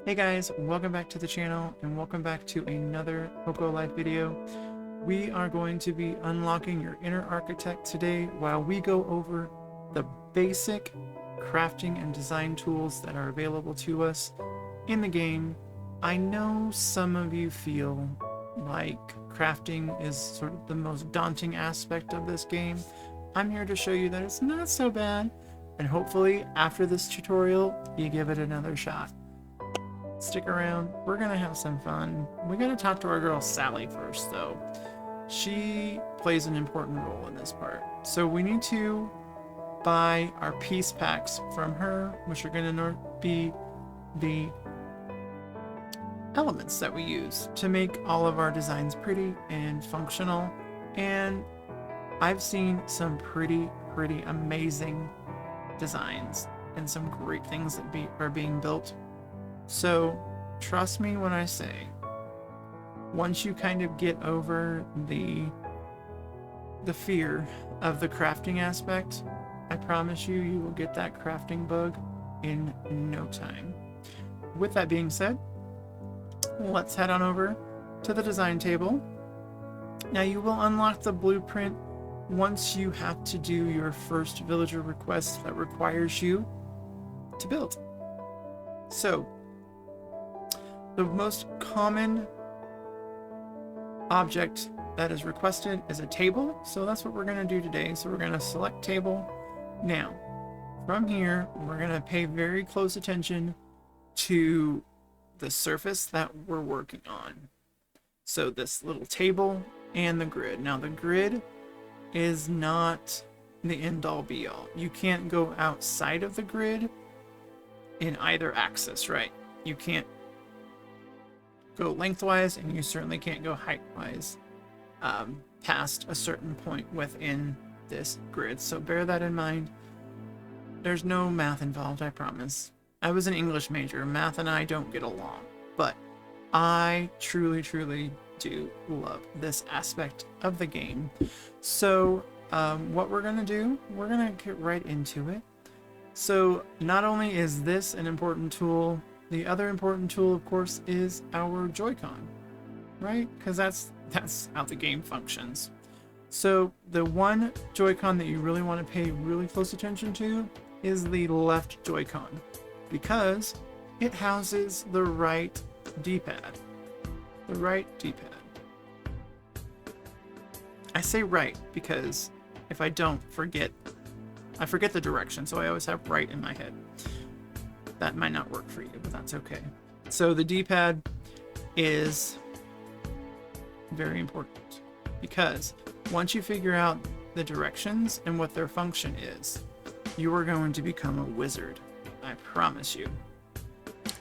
Hey guys, welcome back to the channel and welcome back to another Hokko Life video. We are going to be unlocking your inner architect today while we go over the basic crafting and design tools that are available to us in the game. I know some of you feel like crafting is sort of the most daunting aspect of this game. I'm here to show you that it's not so bad, and hopefully after this tutorial you give it another shot. Stick around, we're gonna have some fun. We gotta talk to our girl Sally first though. She plays an important role in this part. So we need to buy our piece packs from her, which are gonna be the elements that we use to make all of our designs pretty and functional. And I've seen some pretty amazing designs and some great things that are being built. So trust me when I say, once you kind of get over the fear of the crafting aspect, I promise you, you will get that crafting bug in no time. With that being said, let's head on over to the design table. Now you will unlock the blueprint once you have to do your first villager request that requires you to build. So the most common object that is requested is a table, so that's what we're going to do today. So we're going to select table. Now, from here, we're going to pay very close attention to the surface that we're working on. So this little table and the grid. Now, the grid is not the end-all be-all. You can't go outside of the grid in either axis, right? You can't go lengthwise, and you certainly can't go height-wise past a certain point within this grid. So bear that in mind. There's no math involved, I promise. I was an English major. Math and I don't get along, but I truly do love this aspect of the game. So what we're gonna do, we're gonna get right into it. So not only is this an important tool, the other important tool, of course, is our Joy-Con, right? Because that's how the game functions. So the one Joy-Con that you really want to pay really close attention to is the left Joy-Con, because it houses the right D-pad. The right D-pad. I say right because if I don't I forget the direction, so I always have right in my head. That might not work for you, but that's okay. So the D-pad is very important because once you figure out the directions and what their function is, you are going to become a wizard. I promise you.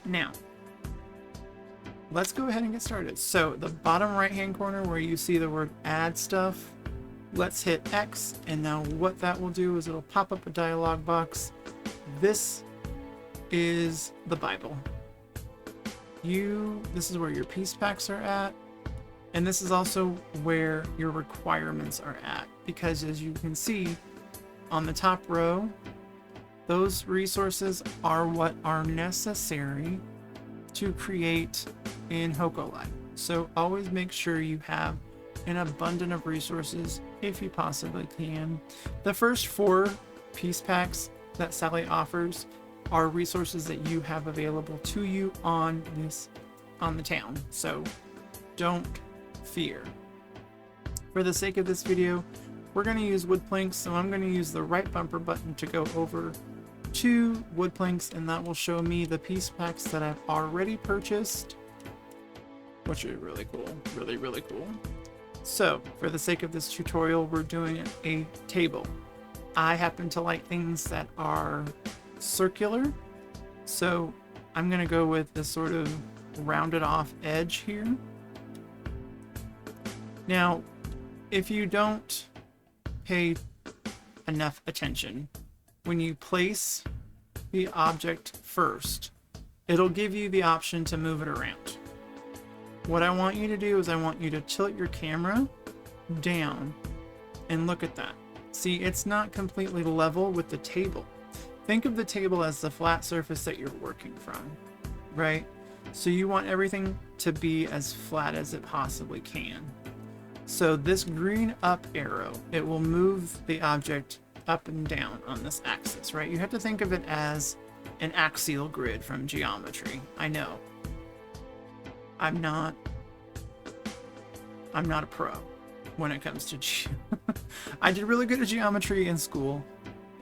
Now, let's go ahead and get started. So the bottom right-hand corner where you see the word add stuff, let's hit X, and now what that will do is it'll pop up a dialog box. This is the Bible. This is where your piece packs are at, and this is also where your requirements are at, because as you can see on the top row, those resources are what are necessary to create in Hokko Life. So always make sure you have an abundance of resources if you possibly can. The first 4 piece packs that Sally offers are resources that you have available to you on the town. So don't fear. For the sake of this video, we're going to use wood planks, so I'm going to use the right bumper button to go over to wood planks, and that will show me the piece packs that I've already purchased, which are really cool, really cool. So for the sake of this tutorial, we're doing a table. I happen to like things that are circular, so I'm gonna go with this sort of rounded off edge here. Now, if you don't pay enough attention, when you place the object first, it'll give you the option to move it around. What I want you to do is I want you to tilt your camera down and look at that. See, it's not completely level with the table. Think of the table as the flat surface that you're working from, right? So you want everything to be as flat as it possibly can. So this green up arrow, it will move the object up and down on this axis, right? You have to think of it as an axial grid from geometry. I know. I'm not a pro when it comes to I did really good at geometry in school,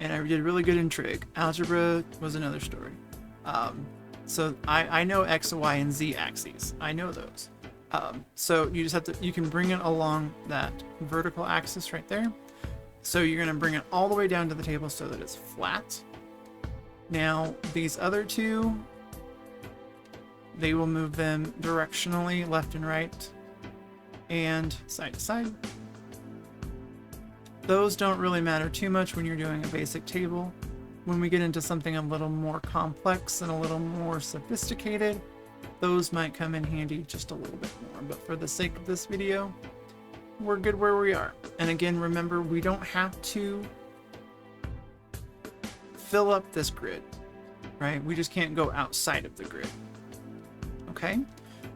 and I did really good in trig. Algebra was another story. So I know X, Y, and Z axes. I know those. So you just have to, you can bring it along that vertical axis right there. So you're going to bring it all the way down to the table so that it's flat. Now, these other two, they will move them directionally left and right and side to side. Those don't really matter too much when you're doing a basic table. When we get into something a little more complex and a little more sophisticated, those might come in handy just a little bit more. But for the sake of this video, we're good where we are. And again, remember, we don't have to fill up this grid, right? We just can't go outside of the grid. Okay,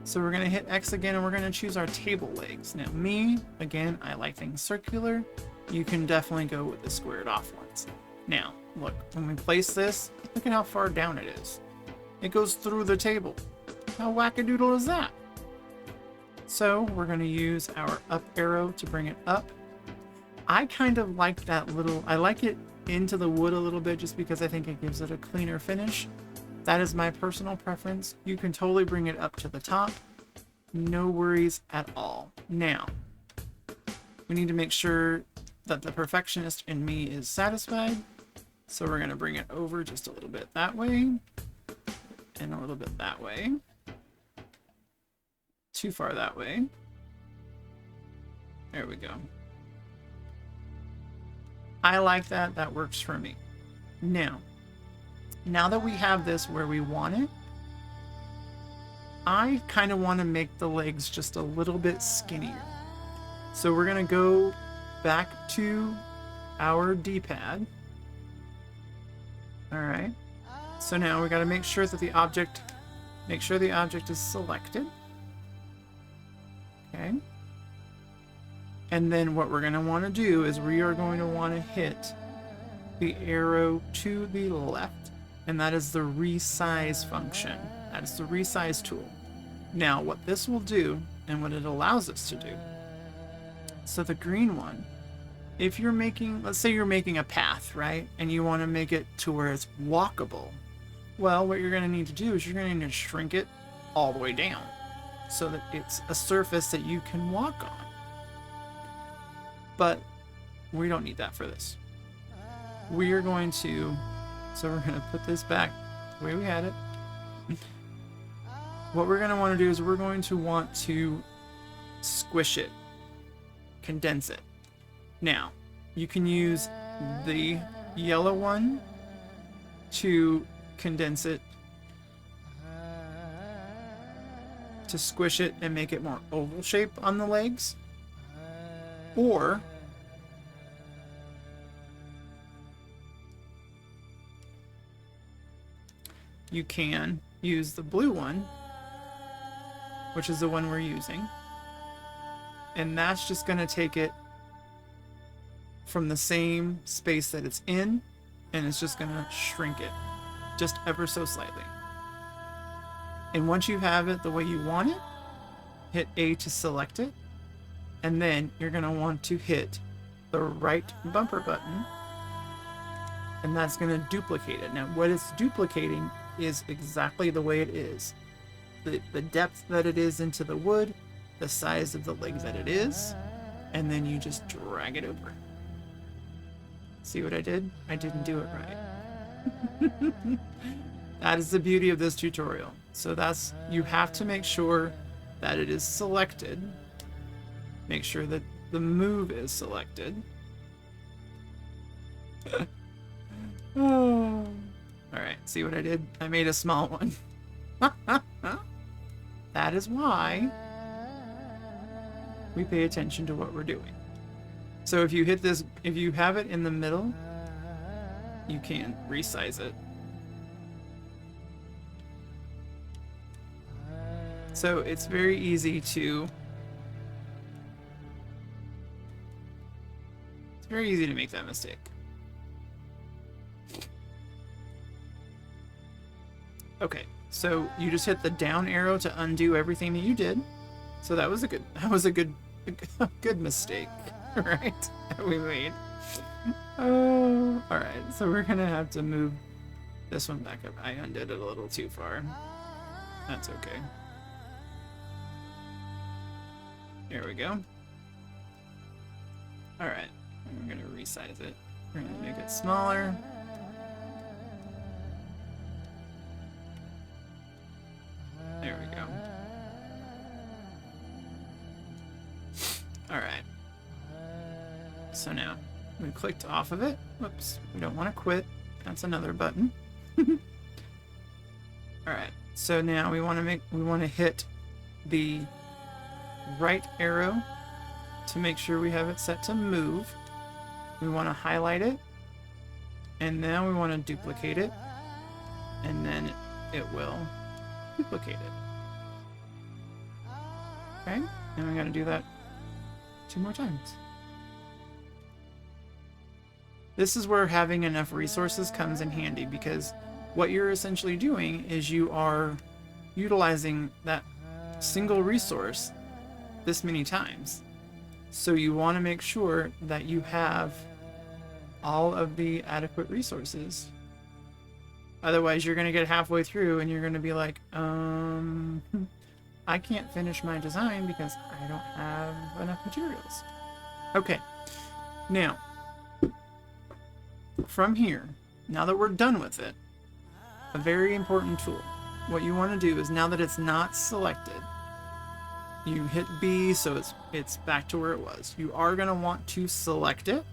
so we're gonna hit X again, and we're gonna choose our table legs. Now me, again, I like things circular. You can definitely go with the squared off ones. Now, look, when we place this, look at how far down it is. It goes through the table. How wackadoodle is that? So we're gonna use our up arrow to bring it up. I kind of like that little, I like it into the wood a little bit just because I think it gives it a cleaner finish. That is my personal preference. You can totally bring it up to the top. No worries at all. Now, we need to make sure that the perfectionist in me is satisfied. So we're gonna bring it over just a little bit that way and a little bit that way. Too far that way. There we go. I like that. That works for me. Now that we have this where we want it, I kind of want to make the legs just a little bit skinnier. So we're going to go back to our D-pad. All right. So now we got to make sure that the object is selected. Okay. And then what we're going to want to do is we are going to want to hit the arrow to the left, and that is the resize function. That is the resize tool. Now, what this will do, and what it allows us to do, so the green one, if you're making, let's say you're making a path, right? And you want to make it to where it's walkable. Well, what you're going to need to do is you're going to need to shrink it all the way down so that it's a surface that you can walk on. But we don't need that for this. We are going to, so we're going to put this back the way we had it. What we're going to want to do is we're going to want to squish it, condense it. Now, you can use the yellow one to condense it, to squish it and make it more oval shape on the legs. Or you can use the blue one, which is the one we're using, and that's just going to take it from the same space that it's in, and it's just going to shrink it just ever so slightly. And once you have it the way you want it, hit A to select it, and then you're going to want to hit the right bumper button, and that's going to duplicate it. Now, what it's duplicating is exactly the way it is. The depth that it is into the wood, the size of the legs that it is, and then you just drag it over. See what I did? I didn't do it right. That is the beauty of this tutorial. So that's, you have to make sure that it is selected. Make sure that the move is selected. Oh. All right, see what I did? I made a small one. That is why we pay attention to what we're doing. So if you hit this, if you have it in the middle, you can resize it. So it's very easy to make that mistake. Okay, so you just hit the down arrow to undo everything that you did. So that was a good mistake, right? That we made. Oh, all right. So we're gonna have to move this one back up. I undid it a little too far. That's okay. There we go. All right. We're gonna resize it. We're gonna make it smaller. There we go. All right. So now we clicked off of it. Whoops. We don't want to quit. That's another button. All right. So now we want to hit the right arrow to make sure we have it set to move. We want to highlight it, and now we want to duplicate it, and then it will duplicate it. Okay, and we got to do that 2 more times. This is where having enough resources comes in handy, because what you're essentially doing is you are utilizing that single resource this many times. So you want to make sure that you have all of the adequate resources. Otherwise, you're going to get halfway through and you're going to be like, I can't finish my design because I don't have enough materials. Okay, now, from here, now that we're done with it, a very important tool. What you want to do is, now that it's not selected, you hit B so it's back to where it was. You are going to want to select it,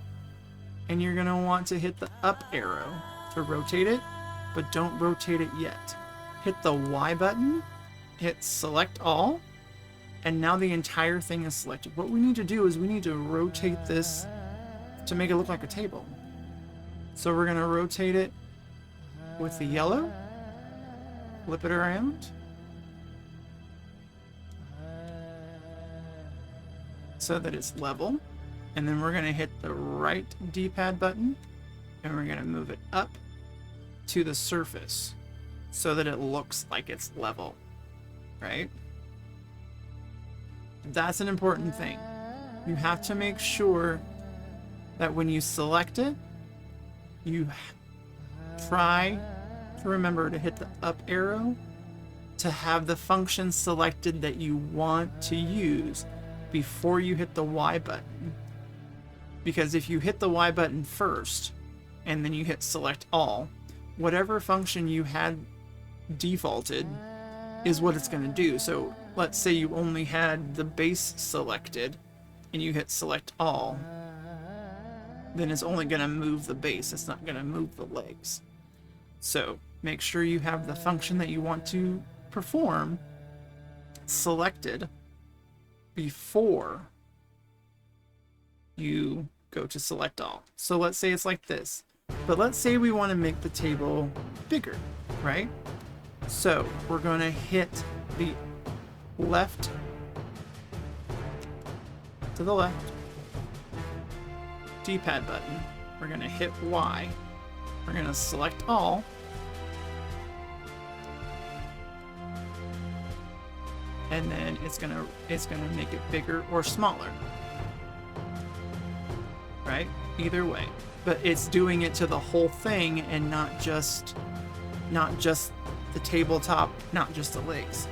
and you're going to want to hit the up arrow to rotate it, but don't rotate it yet. Hit the Y button, hit select all, and now the entire thing is selected. What we need to do is we need to rotate this to make it look like a table. So we're going to rotate it with the yellow, flip it around, so that it's level, and then we're going to hit the right D-pad button, and we're going to move it up to the surface so that it looks like it's level, right? That's an important thing. You have to make sure that when you select it, you try to remember to hit the up arrow to have the function selected that you want to use before you hit the Y button. Because if you hit the Y button first and then you hit select all, whatever function you had defaulted is what it's going to do. So let's say you only had the base selected and you hit select all, then it's only going to move the base. It's not going to move the legs. So make sure you have the function that you want to perform selected before you go to select all. So let's say it's like this, but let's say we want to make the table bigger, right? So we're going to hit the left to the left D-pad button. We're going to hit Y. We're going to select all. And then it's gonna make it bigger or smaller, right? Either way, but it's doing it to the whole thing and not just the tabletop, not just the legs.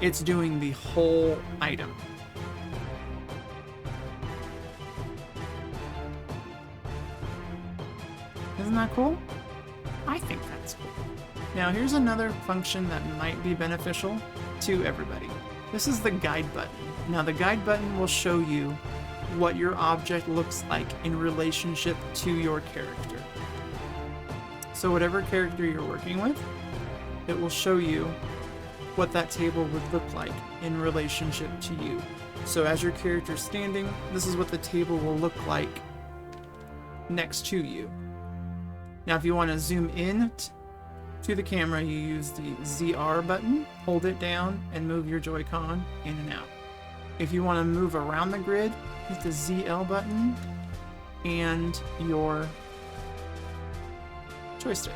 It's doing the whole item. Isn't that cool? I think that's cool. Now here's another function that might be beneficial to everybody. This is the guide button. Now the guide button will show you what your object looks like in relationship to your character. So whatever character you're working with, it will show you what that table would look like in relationship to you. So as your character's standing, this is what the table will look like next to you. Now if you want to zoom in to the camera, you use the ZR button, hold it down, and move your Joy-Con in and out. If you want to move around the grid, hit the ZL button and your joystick.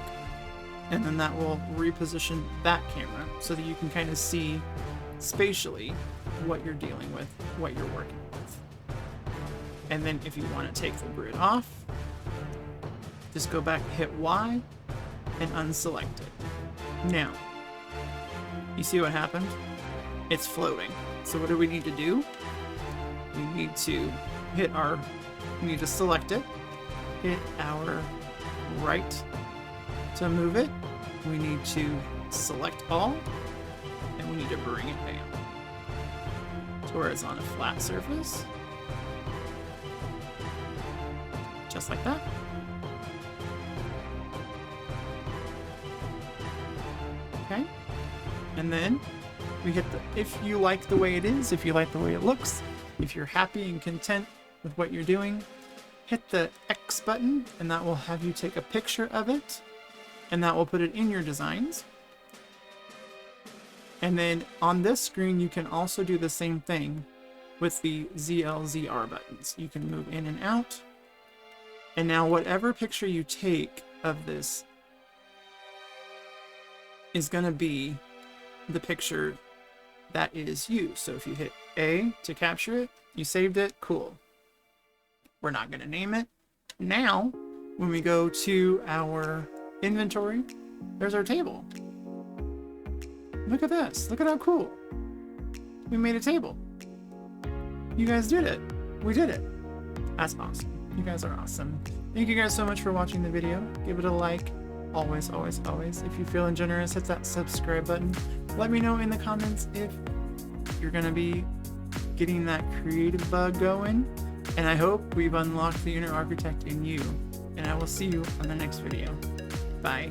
And then that will reposition that camera so that you can kind of see spatially what you're dealing with, what you're working with. And then if you want to take the grid off, just go back, hit Y, and unselect it. Now, you see what happened? It's floating. So what do we need to do? We need to select it, hit our right to move it. We need to select all, and we need to bring it down to where it's on a flat surface. Just like that. Okay. And then we hit the, if you like the way it is, if you like the way it looks, if you're happy and content with what you're doing, hit the X button and that will have you take a picture of it and that will put it in your designs. And then on this screen, you can also do the same thing with the ZL/ZR buttons. You can move in and out. And now whatever picture you take of this is going to be the picture that is you. So if you hit A to capture it, you saved it, cool. We're not going to name it. Now, when we go to our inventory, there's our table. Look at this. Look at how cool. We made a table. You guys did it. We did it. That's awesome. You guys are awesome. Thank you guys so much for watching the video. Give it a like. Always, always, always. If you're feeling generous, hit that subscribe button. Let me know in the comments if you're going to be getting that creative bug going. And I hope we've unlocked the inner architect in you. And I will see you on the next video. Bye.